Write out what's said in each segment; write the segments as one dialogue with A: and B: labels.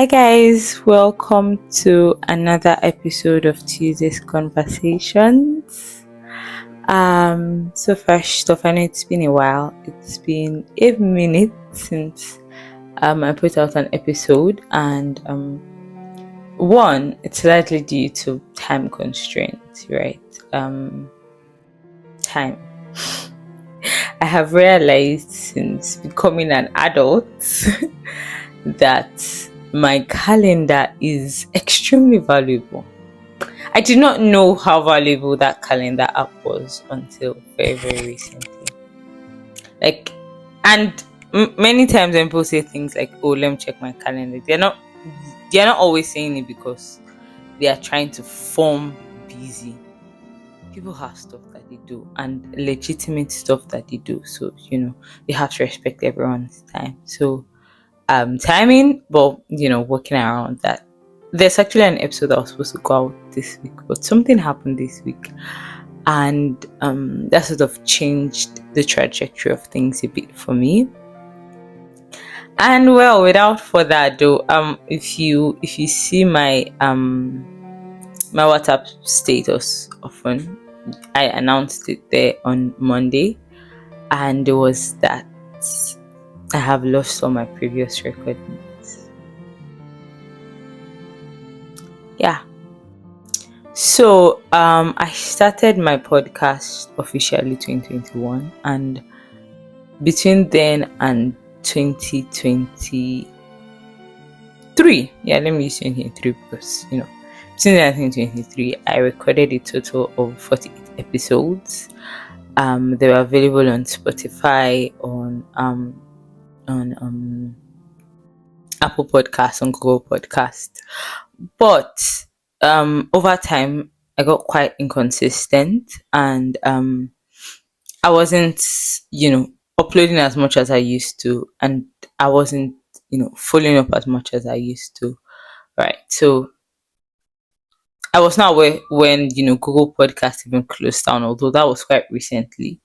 A: Hi guys, welcome to another episode of Tuesday's Conversations. So first off, I know it's been a while. It's been a minute since I put out an episode, and one, it's largely due to time constraints, right? Time. I have realized since becoming an adult that my calendar is extremely valuable. I did not know how valuable that calendar app was until very, very recently. Many times when people say things like, "Oh, let me check my calendar," they're not always saying it because they are trying to form busy. People have stuff that they do and legitimate stuff that they do, so they have to respect everyone's time. So timing, but working around that. There's actually an episode that was supposed to go out this week, but something happened this week, and that sort of changed the trajectory of things a bit for me. And well, without further ado, if you see my my WhatsApp status often, I announced it there on Monday, and it was that I have lost all my previous recordings. Yeah. So I started my podcast officially 2021, and between then and 2023, let me use 2023 because between then and 2023 I recorded a total of 48 episodes. They were available on Spotify, on Apple Podcasts, on Google Podcasts, but over time I got quite inconsistent, and I wasn't uploading as much as I used to, and I wasn't following up as much as I used to, right? So I was not aware when Google Podcast even closed down, although that was quite recently.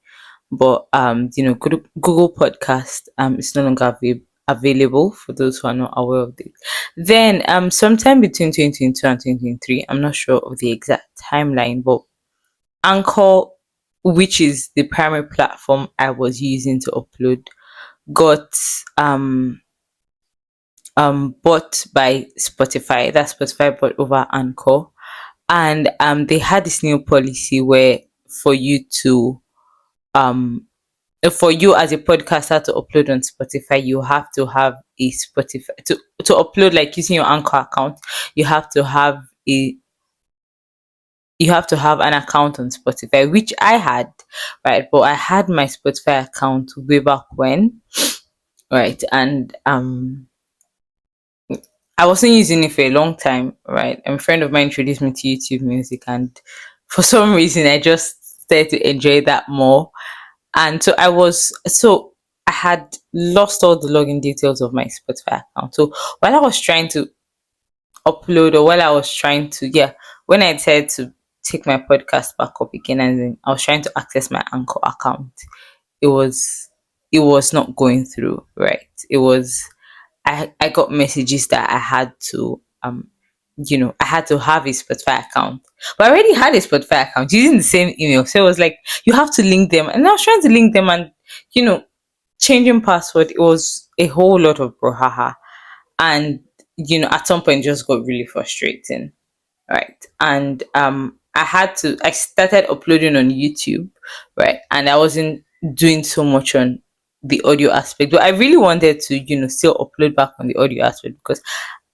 A: But Google Podcast is no longer available for those who are not aware of it. Then sometime between 2022 and 2023, I'm not sure of the exact timeline, but Anchor, which is the primary platform I was using to upload, got bought by Spotify. That Spotify bought over Anchor, and they had this new policy where for you to for you as a podcaster to upload on Spotify, you have to have a Spotify to upload, like using your Anchor account. You have to have an account on Spotify, which I had, right? But I had my Spotify account way back when, right? And I wasn't using it for a long time, right? And a friend of mine introduced me to YouTube Music, and for some reason, I just started to enjoy that more. And so I had lost all the login details of my Spotify account. So while I was trying to upload, or while I was trying to, when I decided to take my podcast back up again, and then I was trying to access my Anchor account, it was not going through, right? I got messages that I had to I had to have a Spotify account. But I already had a Spotify account using the same email. So it was like, you have to link them. And I was trying to link them, and changing password, it was a whole lot of brouhaha. And at some point it just got really frustrating. Right. And I started uploading on YouTube, right? And I wasn't doing so much on the audio aspect. But I really wanted to, still upload back on the audio aspect because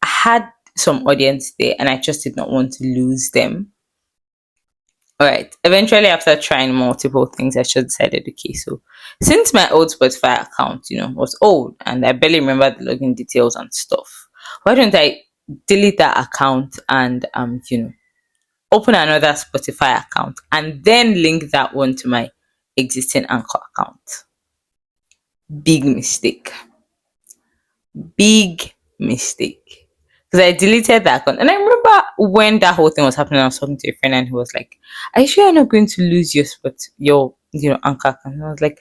A: I had some audience there and I just did not want to lose them. All right. Eventually, after trying multiple things, I just decided, okay, so since my old Spotify account, was old and I barely remember the login details and stuff, why don't I delete that account and open another Spotify account and then link that one to my existing Anchor account? Big mistake. Big mistake. Because I deleted that account. And I remember when that whole thing was happening, I was talking to a friend and he was like, "Are you sure you're not going to lose your Anchor account?" And I was like,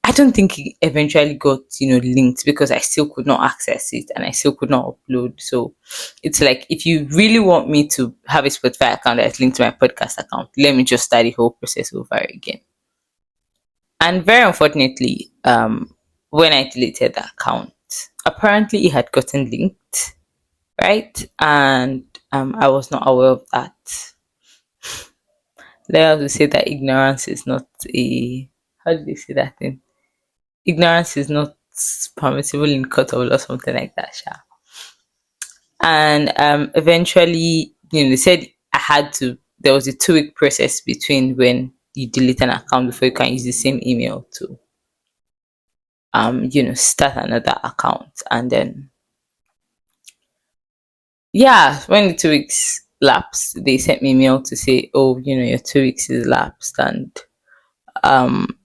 A: I don't think it eventually got, linked because I still could not access it and I still could not upload. So it's like, if you really want me to have a Spotify account that's linked to my podcast account, let me just start the whole process over again. And very unfortunately, when I deleted the account, apparently it had gotten linked, right? And I was not aware of that. Let us say that ignorance is not a, how do they say that thing? Ignorance is not permissible in court of law, something like that. Sha. And eventually, they said I had to. There was a 2 week process between when you delete an account before you can use the same email to start another account. And then, yeah, when the 2 weeks lapsed, they sent me email to say, oh, your 2 weeks is lapsed, and um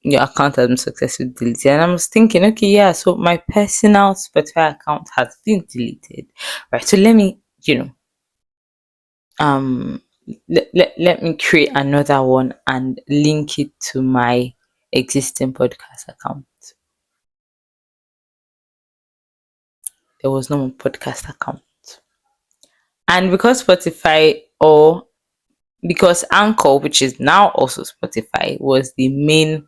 A: your account has been successfully deleted. And I was thinking, okay, yeah, so my personal Spotify account has been deleted, right? So let me, um, let me create another one and link it to my existing podcast account. There was no more podcast account. And because Spotify, or because Anchor, which is now also Spotify, was the main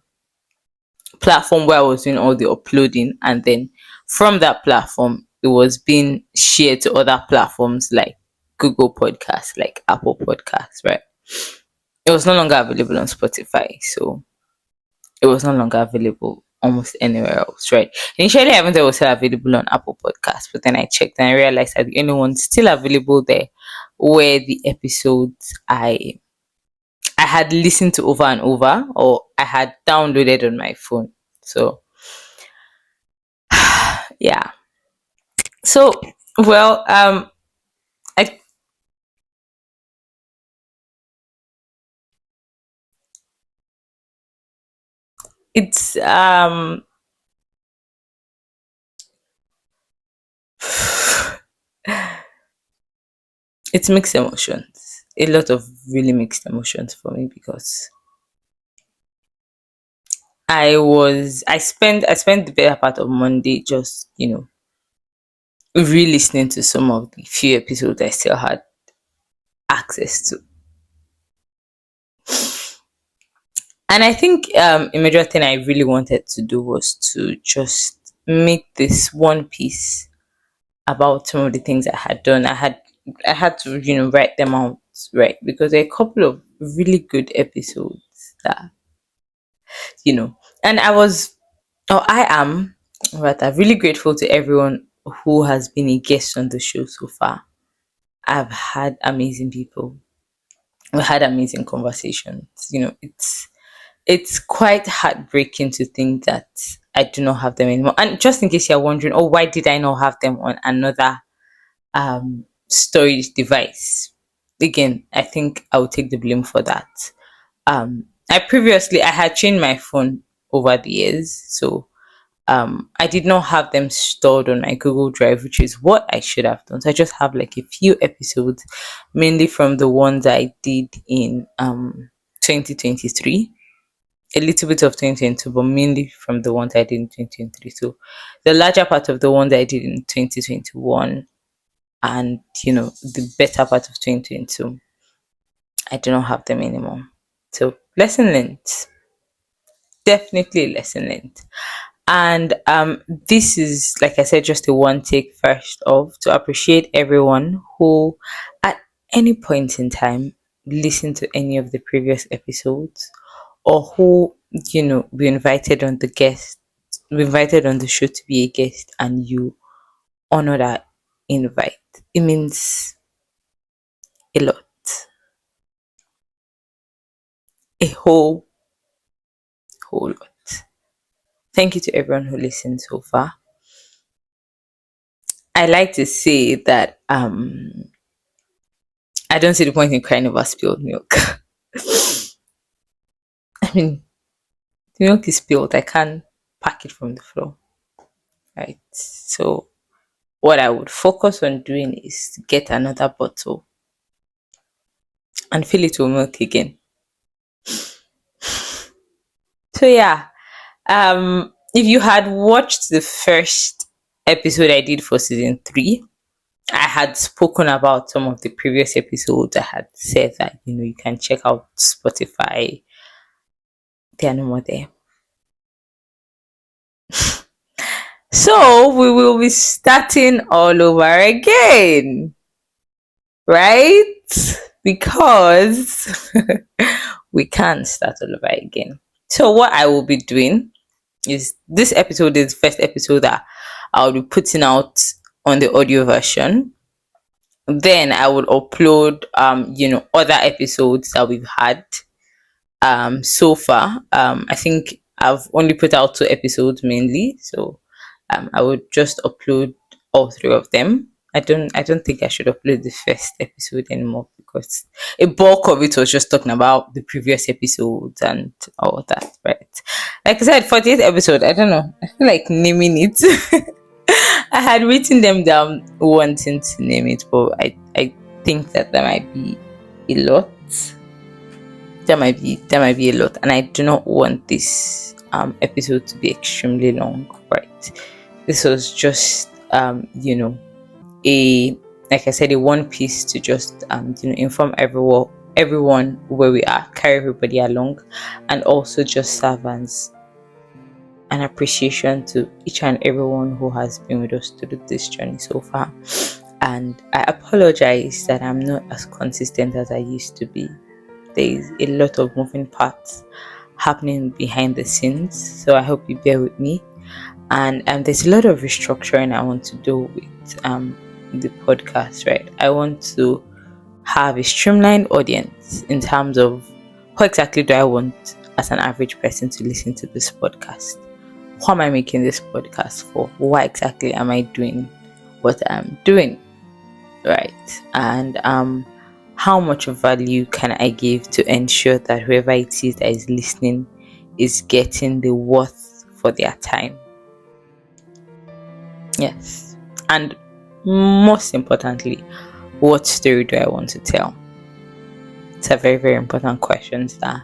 A: platform where I was doing all the uploading, and then from that platform it was being shared to other platforms like Google Podcasts, like Apple Podcasts, right? It was no longer available on Spotify, so it was no longer available almost anywhere else, right? Initially, I thought it was still available on Apple Podcasts, but then I checked and I realized that the only one still available there were the episodes I had listened to over and over, or I had downloaded on my phone. So yeah. So, well, I, it's it's mixed emotions. A lot of really mixed emotions for me, because I spent the better part of Monday just, re-listening to some of the few episodes I still had access to. And I think a major thing I really wanted to do was to just make this one piece about some of the things I had done. I had to, write them out, right? Because there are a couple of really good episodes that, you know, and I am rather really grateful to everyone who has been a guest on the show so far. I've had amazing people. We had amazing conversations. It's quite heartbreaking to think that I do not have them anymore. And just in case you're wondering, oh, why did I not have them on another storage device? Again, I think I will take the blame for that. I had changed my phone over the years, so I did not have them stored on my Google Drive, which is what I should have done. So I just have like a few episodes, mainly from the ones I did in 2023, a little bit of 2022, but mainly from the ones I did in 2023. So the larger part of the ones I did in 2021, and the better part of 2022, I do not have them anymore. So lesson learned, definitely lesson learned. And this is, like I said, just a one take first of, to appreciate everyone who at any point in time listened to any of the previous episodes, or who, we invited on the show to be a guest, and you honor that invite. It means a lot, a whole lot. Thank you to everyone who listened so far. I like to say that I don't see the point in crying over spilled milk. I mean, the milk is spilled. I can't pack it from the floor, right? So what I would focus on doing is to get another bottle and fill it with milk again. So yeah, If you had watched the first episode I did for season 3, I had spoken about some of the previous episodes. I had said that you can check out Spotify. They are no more there. So we will be starting all over again, right? Because we can't start all over again. So what I will be doing is, this episode is the first episode that I'll be putting out on the audio version. Then I will upload other episodes that we've had so far. I think I've only put out 2 episodes mainly, so I would just upload all 3 of them. I don't think I should upload the first episode anymore, because a bulk of it was just talking about the previous episodes and all that, right? Like I said, 48th episode, I don't know. I feel like naming it. I had written them down wanting to name it, but I think that might be a lot. That might be a lot, and I do not want this episode to be extremely long, right? This was just a, like I said, a one piece to just inform everyone where we are, carry everybody along, and also just serve as an appreciation to each and everyone who has been with us through this journey so far. And I apologize that I'm not as consistent as I used to be. There's a lot of moving parts happening behind the scenes, so I hope you bear with me. And there's a lot of restructuring I want to do with the podcast, right? I want to have a streamlined audience in terms of, what exactly do I want as an average person to listen to this podcast? Who am I making this podcast for? Why exactly am I doing what I'm doing, right? And how much value can I give to ensure that whoever it is that is listening is getting the worth for their time? Yes. And most importantly, what story do I want to tell? It's a very, very important question that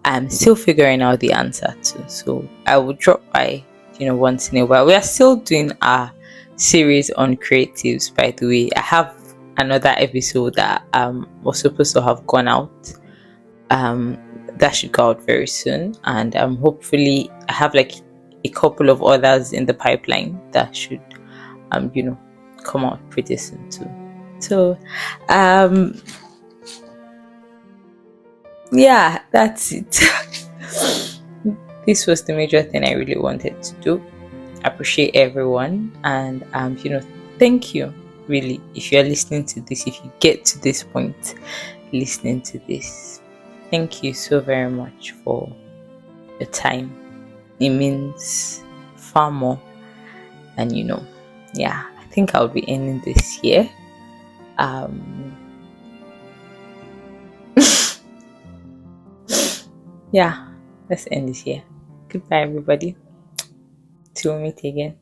A: I'm still figuring out the answer to. So I will drop by, once in a while. We are still doing our series on creatives, by the way. I have another episode that was supposed to have gone out. That should go out very soon. And hopefully I have like a couple of others in the pipeline that should come out pretty soon too. So yeah, that's it. This was the major thing I really wanted to do. Appreciate everyone, and thank you, really, if you're listening to this, if you get to this point listening to this. Thank you so very much for your time. It means far more. And yeah, I think I'll be ending this here. Yeah, let's end this here. Goodbye, everybody. Till we meet again.